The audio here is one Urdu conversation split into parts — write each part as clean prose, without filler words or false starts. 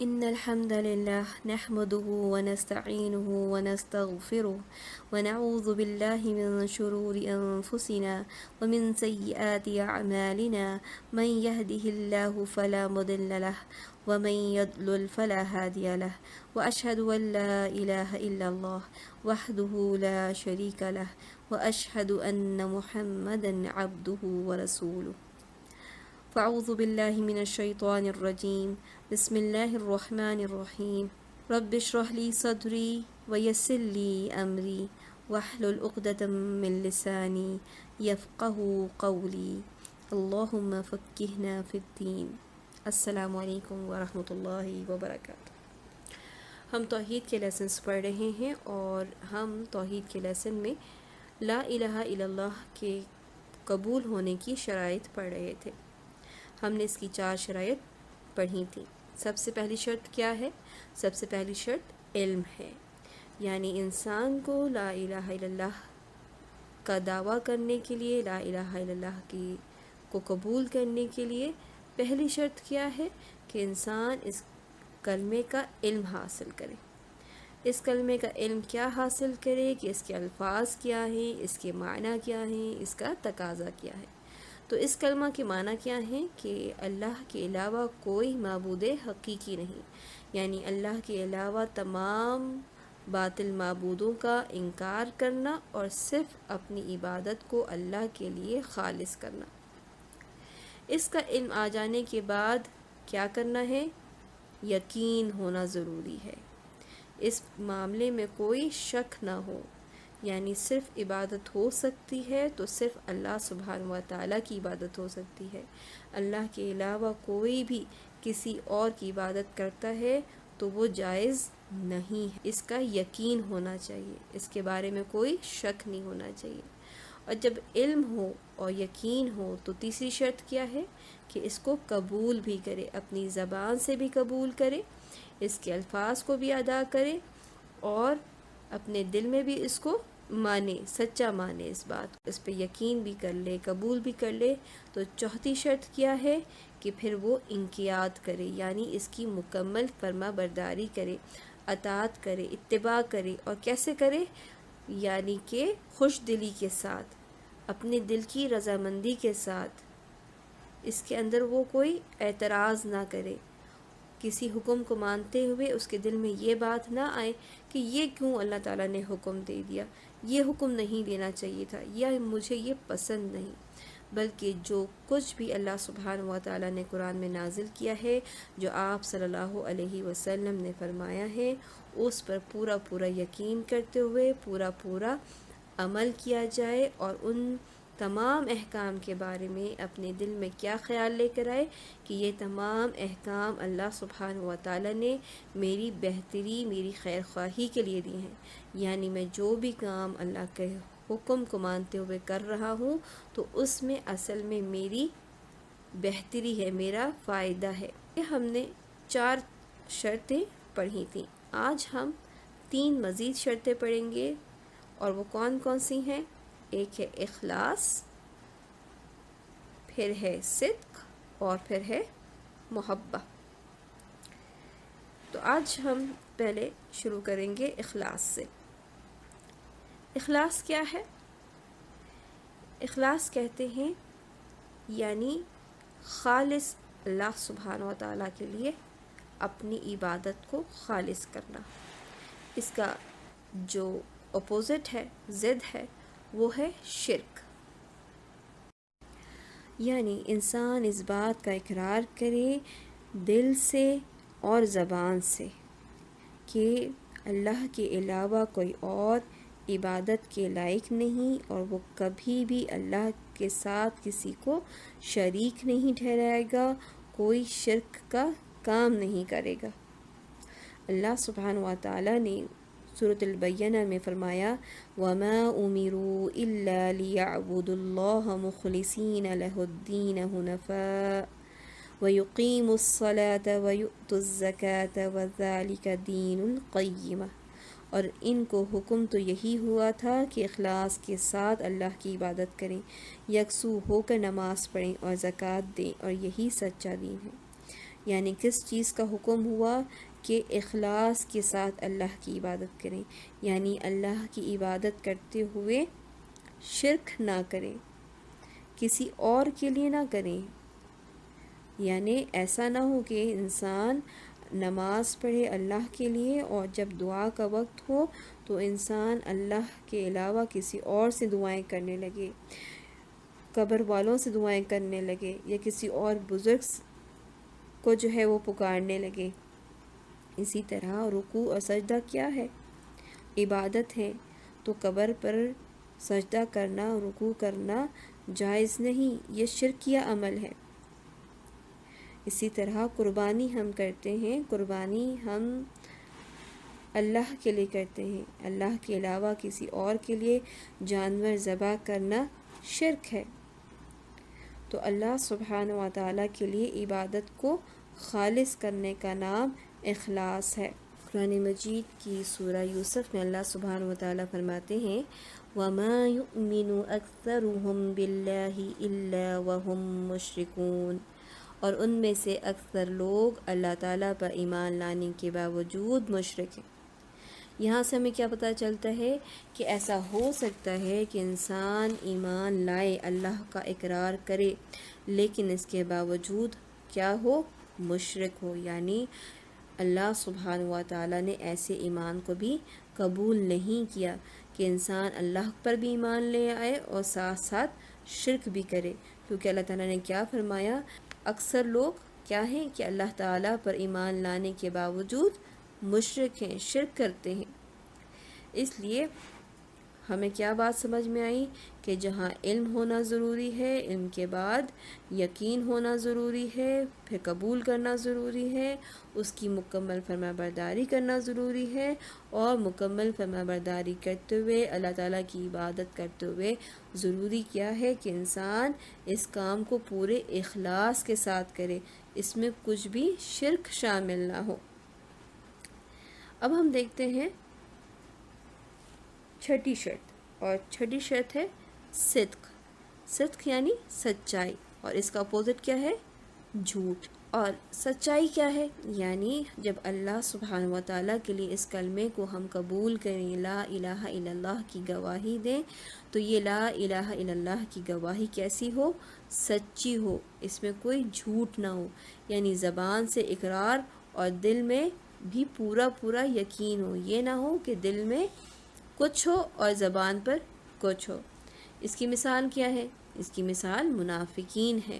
إن الحمد لله نحمده ونستعينه ونستغفره ونعوذ بالله من شرور أنفسنا ومن سيئات أعمالنا من يهده الله فلا مضل له ومن يضلل فلا هادي له وأشهد أن لا إله إلا الله وحده لا شريك له وأشهد أن محمدا عبده ورسوله فأعوذ بالله من الشيطان الرجيم بسم الله الرحمن الرحيم رب اشرح لي صدري ويسر لي أمري واحلل عقدة من لساني يفقه قولي اللهم فقهنا في الدين السلام علیکم ورحمۃ اللہ وبرکاتہ۔ ہم توحید کے لیسنس پڑھ رہے ہیں اور ہم توحید کے لیسن میں لا الہ الا اللہ کے قبول ہونے کی شرائط پڑھ رہے تھے۔ ہم نے اس کی 4 شرائط پڑھی تھیں۔ سب سے پہلی شرط کیا ہے؟ سب سے پہلی شرط علم ہے، یعنی انسان کو لا الہ الا اللہ کا دعویٰ کرنے کے لیے، لا الہ الا اللہ کو قبول کرنے کے لیے پہلی شرط کیا ہے کہ انسان اس کلمے کا علم حاصل کرے۔ اس کلمے کا علم کیا حاصل کرے کہ اس کے الفاظ کیا ہیں، اس کے معنی کیا ہیں، اس کا تقاضا کیا ہے۔ تو اس کلمہ کے معنی کیا ہیں کہ اللہ کے علاوہ کوئی معبود حقیقی نہیں، یعنی اللہ کے علاوہ تمام باطل معبودوں کا انکار کرنا اور صرف اپنی عبادت کو اللہ کے لیے خالص کرنا۔ اس کا علم آ جانے کے بعد کیا کرنا ہے؟ یقین ہونا ضروری ہے، اس معاملے میں کوئی شک نہ ہو، یعنی صرف عبادت ہو سکتی ہے تو صرف اللہ سبحانہ و تعالیٰ کی عبادت ہو سکتی ہے۔ اللہ کے علاوہ کوئی بھی کسی اور کی عبادت کرتا ہے تو وہ جائز نہیں ہے، اس کا یقین ہونا چاہیے، اس کے بارے میں کوئی شک نہیں ہونا چاہیے۔ اور جب علم ہو اور یقین ہو تو تیسری شرط کیا ہے کہ اس کو قبول بھی کرے، اپنی زبان سے بھی قبول کرے، اس کے الفاظ کو بھی ادا کرے اور اپنے دل میں بھی اس کو مانے، سچا مانے، اس بات کو، اس پہ یقین بھی کر لے، قبول بھی کر لے۔ تو چوتھی شرط کیا ہے کہ پھر وہ انقیاد کرے، یعنی اس کی مکمل فرما برداری کرے، اطاعت کرے، اتباع کرے۔ اور کیسے کرے؟ یعنی کہ خوش دلی کے ساتھ، اپنے دل کی رضامندی کے ساتھ، اس کے اندر وہ کوئی اعتراض نہ کرے، کسی حکم کو مانتے ہوئے اس کے دل میں یہ بات نہ آئے کہ یہ کیوں اللہ تعالیٰ نے حکم دے دیا، یہ حکم نہیں دینا چاہیے تھا، یا مجھے یہ پسند نہیں، بلکہ جو کچھ بھی اللہ سبحانہ و تعالیٰ نے قرآن میں نازل کیا ہے، جو آپ صلی اللہ علیہ وسلم نے فرمایا ہے، اس پر پورا پورا یقین کرتے ہوئے پورا عمل کیا جائے، اور ان تمام احکام کے بارے میں اپنے دل میں کیا خیال لے کر آئے کہ یہ تمام احکام اللہ سبحانہ و تعالیٰ نے میری بہتری، میری خیر خواہی کے لیے دی ہیں، یعنی میں جو بھی کام اللہ کے حکم کو مانتے ہوئے کر رہا ہوں تو اس میں اصل میں میری بہتری ہے، میرا فائدہ ہے۔ یہ ہم نے 4 شرطیں پڑھی تھیں۔ آج ہم 3 مزید شرطیں پڑھیں گے، اور وہ کون کون سی ہیں؟ ایک ہے اخلاص، پھر ہے صدق، اور پھر ہے محبت۔ تو آج ہم پہلے شروع کریں گے اخلاص سے۔ اخلاص کیا ہے؟ اخلاص کہتے ہیں یعنی خالص اللہ سبحانہ و تعالیٰ کے لیے اپنی عبادت کو خالص کرنا۔ اس کا جو اپوزٹ ہے، ضد ہے، وہ ہے شرک، یعنی انسان اس بات کا اقرار کرے دل سے اور زبان سے کہ اللہ کے علاوہ کوئی اور عبادت کے لائق نہیں، اور وہ کبھی بھی اللہ کے ساتھ کسی کو شریک نہیں ٹھہرائے گا، کوئی شرک کا کام نہیں کرے گا۔ اللہ سبحانہ و تعالیٰ نے سورۃ البینہ میں فرمایا وَمَا أُمِرُوا إِلَّا لِيَعْبُدُوا اللَّهَ مُخْلِصِينَ لَهُ الدِّينَ حُنَفَاءَ وَيُقِيمُوا الصَّلَاةَ وَيُؤْتُوا الزَّكَاةَ وَذَلِكَ دِينُ الْقَيِّمَةِ، اور ان کو حکم تو یہی ہوا تھا کہ اخلاص کے ساتھ اللہ کی عبادت کریں، یکسو ہو کر نماز پڑھیں اور زکوٰۃ دیں، اور یہی سچا دین ہے۔ یعنی کس چیز کا حکم ہوا کہ اخلاص کے ساتھ اللہ کی عبادت کریں، یعنی اللہ کی عبادت کرتے ہوئے شرک نہ کریں، کسی اور کے لیے نہ کریں۔ یعنی ایسا نہ ہو کہ انسان نماز پڑھے اللہ کے لیے اور جب دعا کا وقت ہو تو انسان اللہ کے علاوہ کسی اور سے دعائیں کرنے لگے، قبر والوں سے دعائیں کرنے لگے، یا کسی اور بزرگ کو جو ہے وہ پکارنے لگے۔ اسی طرح رکوع اور سجدہ کیا ہے؟ عبادت ہے، تو قبر پر سجدہ کرنا، رکوع کرنا جائز نہیں، یہ شرکیہ عمل ہے۔ اسی طرح قربانی ہم کرتے ہیں، قربانی ہم اللہ کے لیے کرتے ہیں، اللہ کے علاوہ کسی اور کے لیے جانور ذبح کرنا شرک ہے۔ تو اللہ سبحانہ و تعالیٰ کے لیے عبادت کو خالص کرنے کا نام اخلاص ہے۔ قرآن مجید کی سورہ یوسف میں اللہ سبحانہ و تعالیٰ فرماتے ہیں وَمَا يُؤْمِنُ أَكْثَرُهُم بِاللَّهِ إِلَّا وَهُم مُشْرِكُونَ، اور ان میں سے اکثر لوگ اللہ تعالیٰ پر ایمان لانے کے باوجود مشرک ہیں۔ یہاں سے ہمیں کیا پتہ چلتا ہے کہ ایسا ہو سکتا ہے کہ انسان ایمان لائے، اللہ کا اقرار کرے، لیکن اس کے باوجود کیا ہو؟ مشرک ہو، یعنی اللہ سبحانہ و تعالیٰ نے ایسے ایمان کو بھی قبول نہیں کیا کہ انسان اللہ پر بھی ایمان لے آئے اور ساتھ ساتھ شرک بھی کرے، کیونکہ اللہ تعالیٰ نے کیا فرمایا؟ اکثر لوگ کیا ہیں کہ اللہ تعالیٰ پر ایمان لانے کے باوجود مشرک ہیں، شرک کرتے ہیں۔ اس لیے ہمیں کیا بات سمجھ میں آئی کہ جہاں علم ہونا ضروری ہے، علم کے بعد یقین ہونا ضروری ہے، پھر قبول کرنا ضروری ہے، اس کی مکمل فرما برداری کرنا ضروری ہے، اور مکمل فرما برداری کرتے ہوئے اللہ تعالیٰ کی عبادت کرتے ہوئے ضروری کیا ہے کہ انسان اس کام کو پورے اخلاص کے ساتھ کرے، اس میں کچھ بھی شرک شامل نہ ہو۔ اب ہم دیکھتے ہیں چھٹی شرط، اور چھٹی شرط ہے صدق۔ صدق یعنی سچائی، اور اس کا اپوزٹ کیا ہے؟ جھوٹ۔ اور سچائی کیا ہے؟ یعنی جب اللہ سبحانہ و تعالیٰ کے لیے اس کلمے کو ہم قبول کریں، لا الہ الا اللہ کی گواہی دیں، تو یہ لا الہ الا اللہ کی گواہی کیسی ہو؟ سچی ہو، اس میں کوئی جھوٹ نہ ہو، یعنی زبان سے اقرار اور دل میں بھی پورا پورا یقین ہو، یہ نہ ہو کہ دل میں کچھ ہو اور زبان پر کچھ ہو۔ اس کی مثال کیا ہے؟ اس کی مثال منافقین ہے۔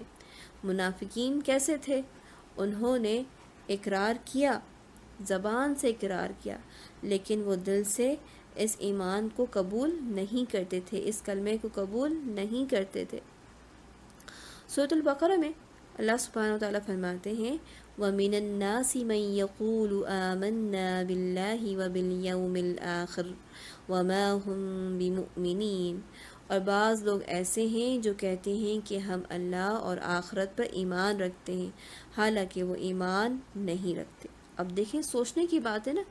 منافقین کیسے تھے؟ انہوں نے اقرار کیا، زبان سے اقرار کیا، لیکن وہ دل سے اس ایمان کو قبول نہیں کرتے تھے، اس کلمے کو قبول نہیں کرتے تھے۔ سورۃ البقرہ میں اللہ سبحانہ وتعالیٰ فرماتے ہیں وَمِنَ النَّاسِ مَن يَقُولُ آمَنَّا بِاللَّهِ وَبِالْيَوْمِ الْآخِرِ وَمَا هُم بِمُؤْمِنِينَ، اور بعض لوگ ایسے ہیں جو کہتے ہیں کہ ہم اللہ اور آخرت پر ایمان رکھتے ہیں، حالانکہ وہ ایمان نہیں رکھتے۔ اب دیکھیں، سوچنے کی بات ہے نا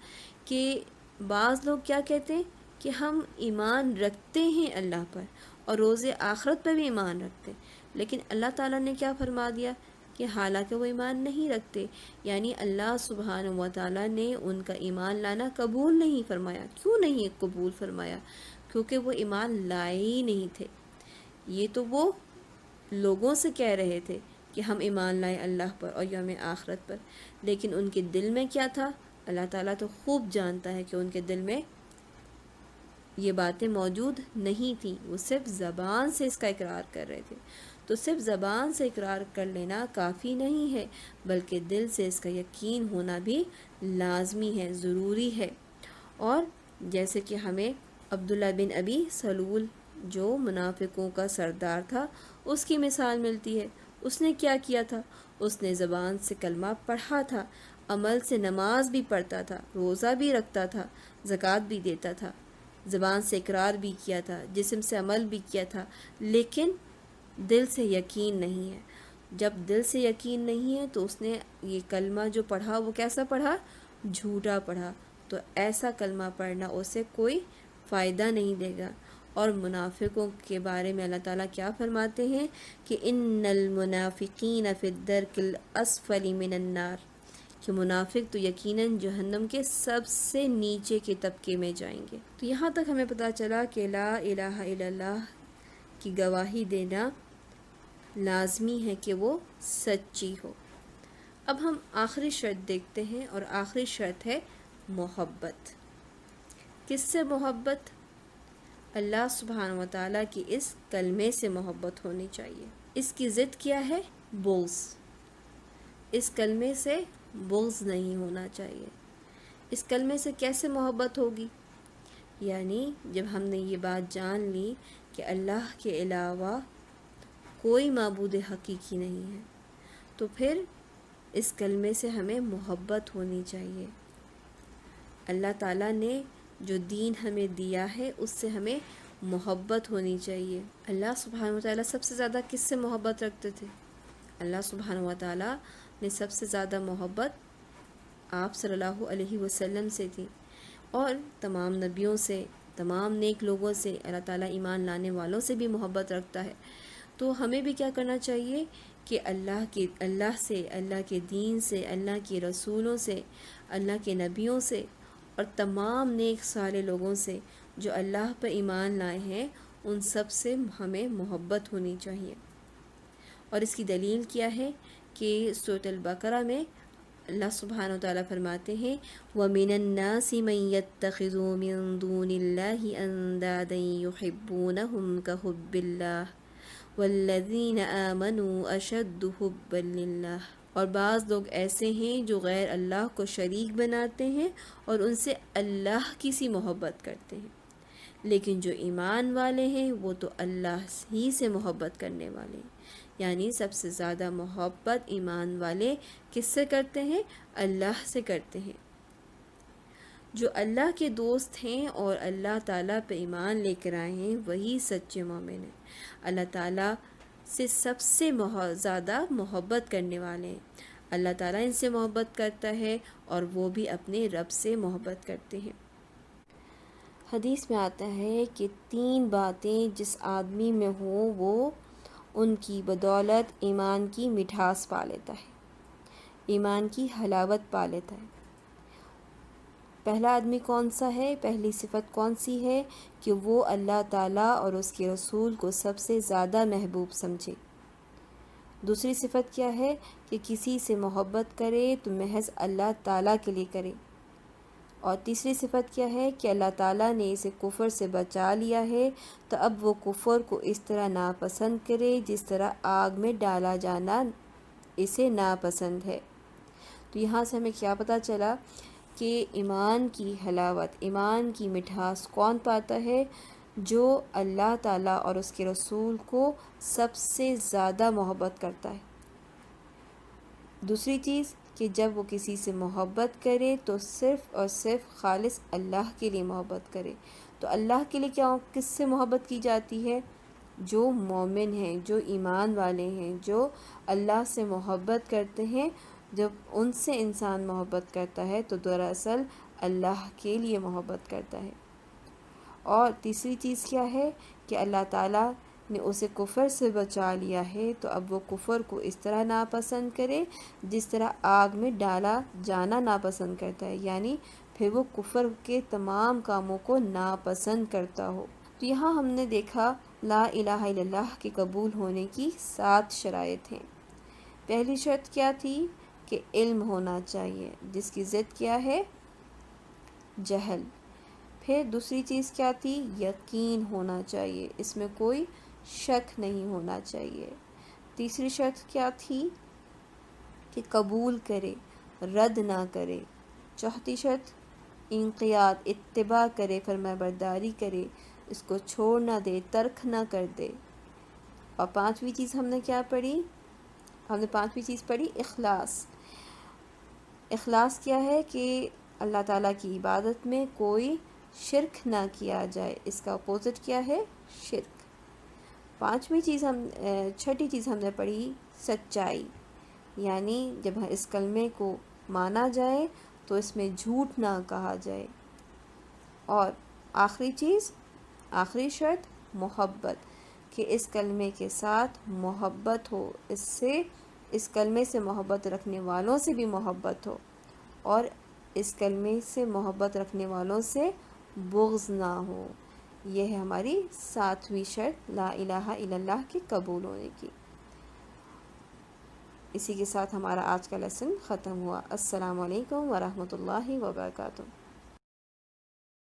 کہ بعض لوگ کیا کہتے ہیں کہ ہم ایمان رکھتے ہیں اللہ پر اور روز آخرت پر بھی ایمان رکھتے ہیں، لیکن اللہ تعالیٰ نے کیا فرما دیا کہ حالانکہ وہ ایمان نہیں رکھتے، یعنی اللہ سبحانہ و تعالیٰ نے ان کا ایمان لانا قبول نہیں فرمایا۔ کیوں نہیں قبول فرمایا؟ کیونکہ وہ ایمان لائے ہی نہیں تھے۔ یہ تو وہ لوگوں سے کہہ رہے تھے کہ ہم ایمان لائیں اللہ پر اور یوم آخرت پر، لیکن ان کے دل میں کیا تھا؟ اللہ تعالیٰ تو خوب جانتا ہے کہ ان کے دل میں یہ باتیں موجود نہیں تھیں، وہ صرف زبان سے اس کا اقرار کر رہے تھے۔ تو صرف زبان سے اقرار کر لینا کافی نہیں ہے، بلکہ دل سے اس کا یقین ہونا بھی لازمی ہے، ضروری ہے۔ اور جیسے کہ ہمیں عبداللہ بن ابی سلول جو منافقوں کا سردار تھا، اس کی مثال ملتی ہے۔ اس نے کیا کیا تھا؟ اس نے زبان سے کلمہ پڑھا تھا، عمل سے نماز بھی پڑھتا تھا، روزہ بھی رکھتا تھا، زکوٰۃ بھی دیتا تھا، زبان سے اقرار بھی کیا تھا، جسم سے عمل بھی کیا تھا، لیکن دل سے یقین نہیں ہے۔ جب دل سے یقین نہیں ہے تو اس نے یہ کلمہ جو پڑھا وہ کیسا پڑھا؟ جھوٹا پڑھا۔ تو ایسا کلمہ پڑھنا اسے کوئی فائدہ نہیں دے گا، اور منافقوں کے بارے میں اللہ تعالیٰ کیا فرماتے ہیں کہ ان المنافقین فی الدرک الاسفل من النار، کہ منافق تو یقیناً جہنم کے سب سے نیچے کے طبقے میں جائیں گے۔ تو یہاں تک ہمیں پتہ چلا کہ لا الہ الا اللہ کی گواہی دینا لازمی ہے کہ وہ سچی ہو۔ اب ہم آخری شرط دیکھتے ہیں، اور آخری شرط ہے محبت۔ کس سے محبت؟ اللہ سبحانہ و تعالیٰ کی اس کلمے سے محبت ہونی چاہیے۔ اس کی ضد کیا ہے؟ بغض۔ اس کلمے سے بغض نہیں ہونا چاہیے۔ اس کلمے سے کیسے محبت ہوگی؟ یعنی جب ہم نے یہ بات جان لی کہ اللہ کے علاوہ کوئی معبود حقیقی نہیں ہے، تو پھر اس کلمے سے ہمیں محبت ہونی چاہیے۔ اللہ تعالیٰ نے جو دین ہمیں دیا ہے اس سے ہمیں محبت ہونی چاہیے۔ اللہ سبحانہ وتعالیٰ سب سے زیادہ کس سے محبت رکھتے تھے؟ اللہ سبحانہ وتعالیٰ نے سب سے زیادہ محبت آپ صلی اللہ علیہ وسلم سے تھی، اور تمام نبیوں سے، تمام نیک لوگوں سے اللہ تعالیٰ ایمان لانے والوں سے بھی محبت رکھتا ہے۔ تو ہمیں بھی کیا کرنا چاہیے کہ اللہ سے، اللہ کے دین سے، اللہ کے رسولوں سے، اللہ کے نبیوں سے اور تمام نیک صالح لوگوں سے جو اللہ پر ایمان لائے ہیں، ان سب سے ہمیں محبت ہونی چاہیے۔ اور اس کی دلیل کیا ہے کہ سورۃ البقرہ میں اللہ سبحانہ وتعالیٰ فرماتے ہیں وَمِنَ النَّاسِ مَن يَتَّخِذُ مِن دُونِ اللَّهِ أَندَادًا يُحِبُّونَهُمْ كَحُبِّ اللَّهِ وَالَّذِينَ آمَنُوا أَشَدُّ حُبًّا لِلَّهِ، اور بعض لوگ ایسے ہیں جو غیر اللہ کو شریک بناتے ہیں اور ان سے اللہ کی سی محبت کرتے ہیں، لیکن جو ایمان والے ہیں وہ تو اللہ ہی سے محبت کرنے والے ہیں۔ یعنی سب سے زیادہ محبت ایمان والے کس سے کرتے ہیں؟ اللہ سے کرتے ہیں۔ جو اللہ کے دوست ہیں اور اللہ تعالیٰ پہ ایمان لے کر آئے ہیں وہی سچے مومن ہیں، اللہ تعالیٰ سے سب سے زیادہ محبت کرنے والے ہیں۔ اللہ تعالیٰ ان سے محبت کرتا ہے اور وہ بھی اپنے رب سے محبت کرتے ہیں۔ حدیث میں آتا ہے کہ 3 باتیں جس آدمی میں ہوں وہ ان کی بدولت ایمان کی مٹھاس پا لیتا ہے، ایمان کی حلاوت پا لیتا ہے۔ پہلا آدمی کون سا ہے؟ پہلی صفت کون سی ہے؟ کہ وہ اللہ تعالیٰ اور اس کے رسول کو سب سے زیادہ محبوب سمجھے۔ دوسری صفت کیا ہے؟ کہ کسی سے محبت کرے تو محض اللہ تعالیٰ کے لیے کرے۔ اور تیسری صفت کیا ہے؟ کہ اللہ تعالیٰ نے اسے کفر سے بچا لیا ہے تو اب وہ کفر کو اس طرح ناپسند کرے جس طرح آگ میں ڈالا جانا اسے ناپسند ہے۔ تو یہاں سے ہمیں کیا پتہ چلا کہ ایمان کی حلاوت، ایمان کی مٹھاس کون پاتا ہے؟ جو اللہ تعالیٰ اور اس کے رسول کو سب سے زیادہ محبت کرتا ہے۔ دوسری چیز کہ جب وہ کسی سے محبت کرے تو صرف اور صرف خالص اللہ کے لیے محبت کرے۔ تو اللہ کے لیے کس سے محبت کی جاتی ہے؟ جو مومن ہیں، جو ایمان والے ہیں، جو اللہ سے محبت کرتے ہیں۔ جب ان سے انسان محبت کرتا ہے تو دراصل اللہ کے لیے محبت کرتا ہے۔ اور تیسری چیز کیا ہے؟ کہ اللہ تعالیٰ نے اسے کفر سے بچا لیا ہے تو اب وہ کفر کو اس طرح ناپسند کرے جس طرح آگ میں ڈالا جانا ناپسند کرتا ہے، یعنی پھر وہ کفر کے تمام کاموں کو ناپسند کرتا ہو۔ تو یہاں ہم نے دیکھا لا الہ الا اللہ کے قبول ہونے کی 7 شرائط ہیں۔ پہلی شرط کیا تھی؟ کہ علم ہونا چاہیے، جس کی ضد کیا ہے؟ جہل۔ پھر دوسری چیز کیا تھی؟ یقین ہونا چاہیے، اس میں کوئی شک نہیں ہونا چاہیے۔ تیسری شرط کیا تھی؟ کہ قبول کرے، رد نہ کرے۔ چوتھی شرط انقیاد، اتباع کرے، فرما برداری کرے، اس کو چھوڑ نہ دے، ترک نہ کر دے۔ اور 5ویں چیز ہم نے کیا پڑھی؟ ہم نے 5ویں چیز پڑھی اخلاص۔ اخلاص کیا ہے؟ کہ اللہ تعالیٰ کی عبادت میں کوئی شرک نہ کیا جائے، اس کا اپوزٹ کیا ہے؟ شرک۔ 6ٹھی چیز ہم نے پڑھی سچائی، یعنی جب اس کلمے کو مانا جائے تو اس میں جھوٹ نہ کہا جائے۔ اور آخری چیز آخری شرط محبت، کہ اس کلمے کے ساتھ محبت ہو، اس کلمے سے محبت رکھنے والوں سے بھی محبت ہو، اور اس کلمے سے محبت رکھنے والوں سے بغض نہ ہو۔ یہ ہے ہماری 7ویں شرط لا الہ الا اللہ کے قبول ہونے کی۔ اسی کے ساتھ ہمارا آج کا لیسن ختم ہوا۔ السلام علیکم ورحمۃ اللہ وبرکاتہ۔